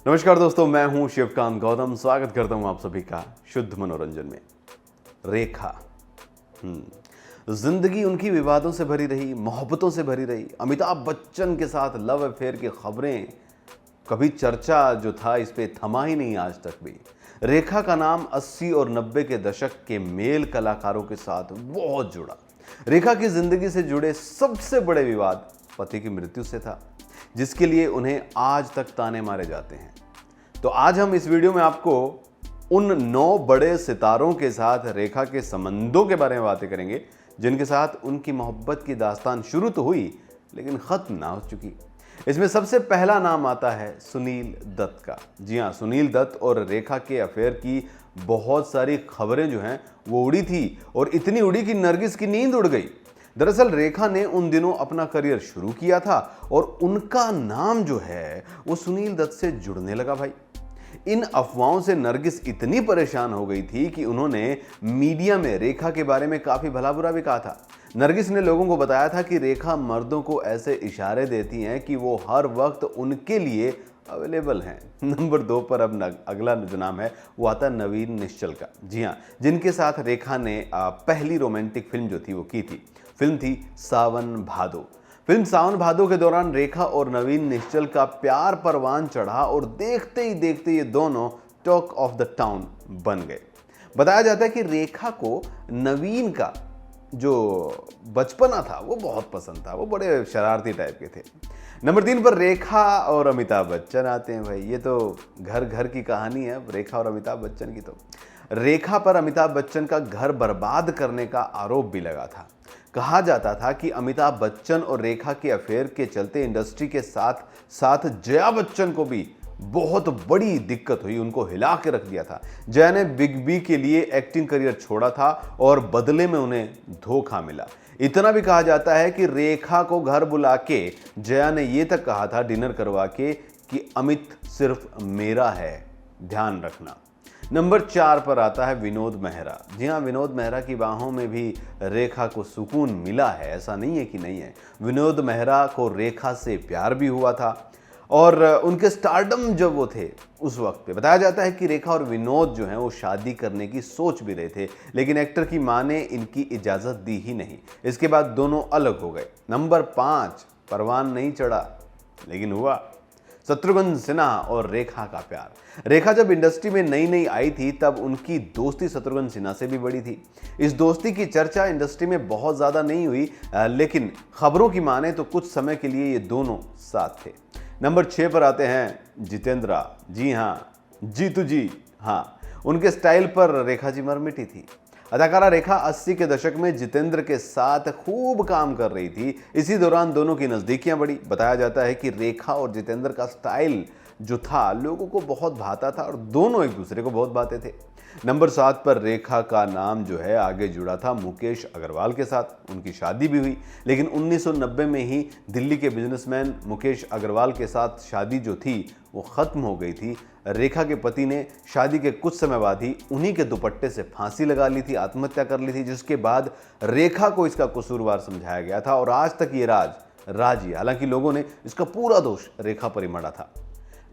नमस्कार दोस्तों, मैं हूं शिवकांत गौतम। स्वागत करता हूं आप सभी का शुद्ध मनोरंजन में। रेखा जिंदगी उनकी विवादों से भरी रही, मोहब्बतों से भरी रही। अमिताभ बच्चन के साथ लव अफेयर की खबरें, कभी चर्चा जो था इस पे थमा ही नहीं आज तक भी। रेखा का नाम 80 और 90 के दशक के मेल कलाकारों के साथ बहुत जुड़ा। रेखा की जिंदगी से जुड़े सबसे बड़े विवाद पति की मृत्यु से था, जिसके लिए उन्हें आज तक ताने मारे जाते हैं। तो आज हम इस वीडियो में आपको उन 9 बड़े सितारों के साथ रेखा के संबंधों के बारे में बातें करेंगे, जिनके साथ उनकी मोहब्बत की दास्तान शुरू तो हुई लेकिन खत्म ना हो चुकी। इसमें सबसे पहला नाम आता है सुनील दत्त का। जी हाँ, सुनील दत्त और रेखा के अफेयर की बहुत सारी खबरें जो हैं वो उड़ी थी, और इतनी उड़ी कि नरगिस की नींद उड़ गई। दरअसल रेखा ने उन दिनों अपना करियर शुरू किया था और उनका नाम जो है वो सुनील दत्त से जुड़ने लगा भाई। इन अफवाहों से नरगिस इतनी परेशान हो गई थी कि उन्होंने मीडिया में रेखा के बारे में काफी भला बुरा भी कहा था। नरगिस ने लोगों को बताया था कि रेखा मर्दों को ऐसे इशारे देती हैं कि वो हर वक्त उनके लिए अवेलेबल हैं। नंबर 2 पर अब अगला जो नाम है वो आता है नवीन निश्चल का। जी हाँ, जिनके साथ रेखा ने पहली रोमांटिक फिल्म जो थी वो की थी। फिल्म थी सावन भादो। फिल्म सावन भादो के दौरान रेखा और नवीन निश्चल का प्यार परवान चढ़ा और देखते ही देखते ये दोनों टॉक ऑफ द टाउन बन गए। बताया जाता है कि रेखा को नवीन का जो बचपना था वो बहुत पसंद था। वो बड़े शरारती टाइप के थे। नंबर 3 पर रेखा और अमिताभ बच्चन आते हैं भाई। ये तो घर घर की कहानी है रेखा और अमिताभ बच्चन की। तो रेखा पर अमिताभ बच्चन का घर बर्बाद करने का आरोप भी लगा था। कहा जाता था कि अमिताभ बच्चन और रेखा के अफेयर के चलते इंडस्ट्री के साथ साथ जया बच्चन को भी बहुत बड़ी दिक्कत हुई, उनको हिला के रख दिया था। जया ने बिग बी के लिए एक्टिंग करियर छोड़ा था और बदले में उन्हें धोखा मिला। इतना भी कहा जाता है कि रेखा को घर बुला के जया ने यह तक कहा था डिनर करवा के कि अमित सिर्फ मेरा है, ध्यान रखना। नंबर 4 पर आता है विनोद मेहरा। जी हाँ, विनोद मेहरा की बाहों में भी रेखा को सुकून मिला है, ऐसा नहीं है कि नहीं है। विनोद मेहरा को रेखा से प्यार भी हुआ था और उनके स्टारडम जब वो थे उस वक्त पे बताया जाता है कि रेखा और विनोद जो हैं वो शादी करने की सोच भी रहे थे, लेकिन एक्टर की मां ने इनकी इजाज़त दी ही नहीं। इसके बाद दोनों अलग हो गए। नंबर 5 परवान नहीं चढ़ा लेकिन हुआ, शत्रुघ्न सिन्हा और रेखा का प्यार। रेखा जब इंडस्ट्री में नई नई आई थी तब उनकी दोस्ती शत्रुघ्न सिन्हा से भी बड़ी थी। इस दोस्ती की चर्चा इंडस्ट्री में बहुत ज़्यादा नहीं हुई, लेकिन खबरों की माने तो कुछ समय के लिए ये दोनों साथ थे। नंबर 6 पर आते हैं जितेंद्रा। जी हाँ, जीतू जी। हाँ, उनके स्टाइल पर रेखा जी मर मिटी थी। अदाकारा रेखा 80 के दशक में जितेंद्र के साथ खूब काम कर रही थी। इसी दौरान दोनों की नज़दीकियां बढ़ी। बताया जाता है कि रेखा और जितेंद्र का स्टाइल जो था लोगों को बहुत भाता था और दोनों एक दूसरे को बहुत भाते थे। नंबर 7 पर रेखा का नाम जो है आगे जुड़ा था मुकेश अग्रवाल के साथ। उनकी शादी भी हुई, लेकिन 1990 में ही दिल्ली के बिजनेसमैन मुकेश अग्रवाल के साथ शादी जो थी वो ख़त्म हो गई थी। रेखा के पति ने शादी के कुछ समय बाद ही उन्हीं के दुपट्टे से फांसी लगा ली थी, आत्महत्या कर ली थी, जिसके बाद रेखा को इसका कसूरवार समझाया गया था और आज तक ये राज ही। हालांकि लोगों ने इसका पूरा दोष रेखा पर ही मढ़ा था।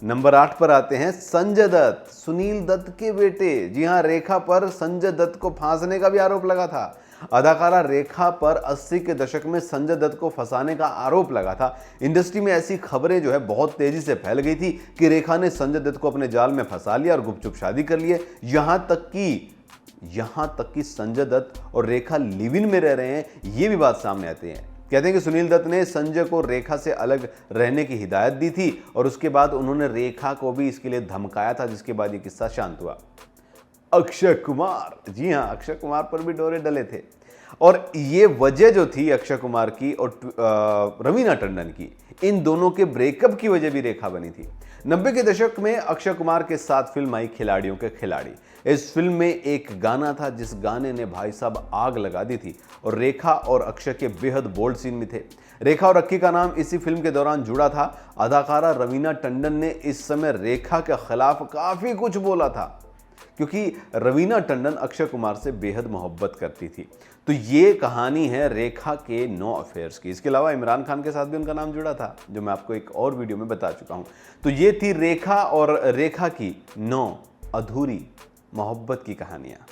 नंबर 8 पर आते हैं संजय दत्त, सुनील दत्त के बेटे। जी हाँ, रेखा पर संजय दत्त को फांसने का भी आरोप लगा था। अदाकारा रेखा पर 80 के दशक में संजय दत्त को फंसाने का आरोप लगा था। इंडस्ट्री में ऐसी खबरें जो है बहुत तेजी से फैल गई थी कि रेखा ने संजय दत्त को अपने जाल में फंसा लिया और गुपचुप शादी कर लिए। यहां तक कि संजय दत्त और रेखा लिव इन में रह रहे हैं, ये भी बात सामने आती है। कहते हैं कि सुनील दत्त ने संजय को रेखा से अलग रहने की हिदायत दी थी और उसके बाद उन्होंने रेखा को भी इसके लिए धमकाया था, जिसके बाद ये किस्सा शांत हुआ। अक्षय कुमार। जी हाँ, अक्षय कुमार पर भी डोरे डले थे और ये वजह जो थी अक्षय कुमार की और रवीना टंडन की, इन दोनों के ब्रेकअप की वजह भी रेखा बनी थी। 90 के दशक में अक्षय कुमार के साथ फिल्म आई खिलाड़ियों के खिलाड़ी। इस फिल्म में एक गाना था जिस गाने ने भाई साहब आग लगा दी थी और रेखा और अक्षय के बेहद बोल्ड सीन में थे। रेखा और अक्की का नाम इसी फिल्म के दौरान जुड़ा था। अदाकारा रवीना टंडन ने इस समय रेखा के खिलाफ काफी कुछ बोला था। क्योंकि रवीना टंडन अक्षय कुमार से बेहद मोहब्बत करती थी। तो ये कहानी है रेखा के 9 अफेयर्स की। इसके अलावा इमरान खान के साथ भी उनका नाम जुड़ा था, जो मैं आपको एक और वीडियो में बता चुका हूं। तो ये थी रेखा और रेखा की 9 अधूरी मोहब्बत की कहानियां।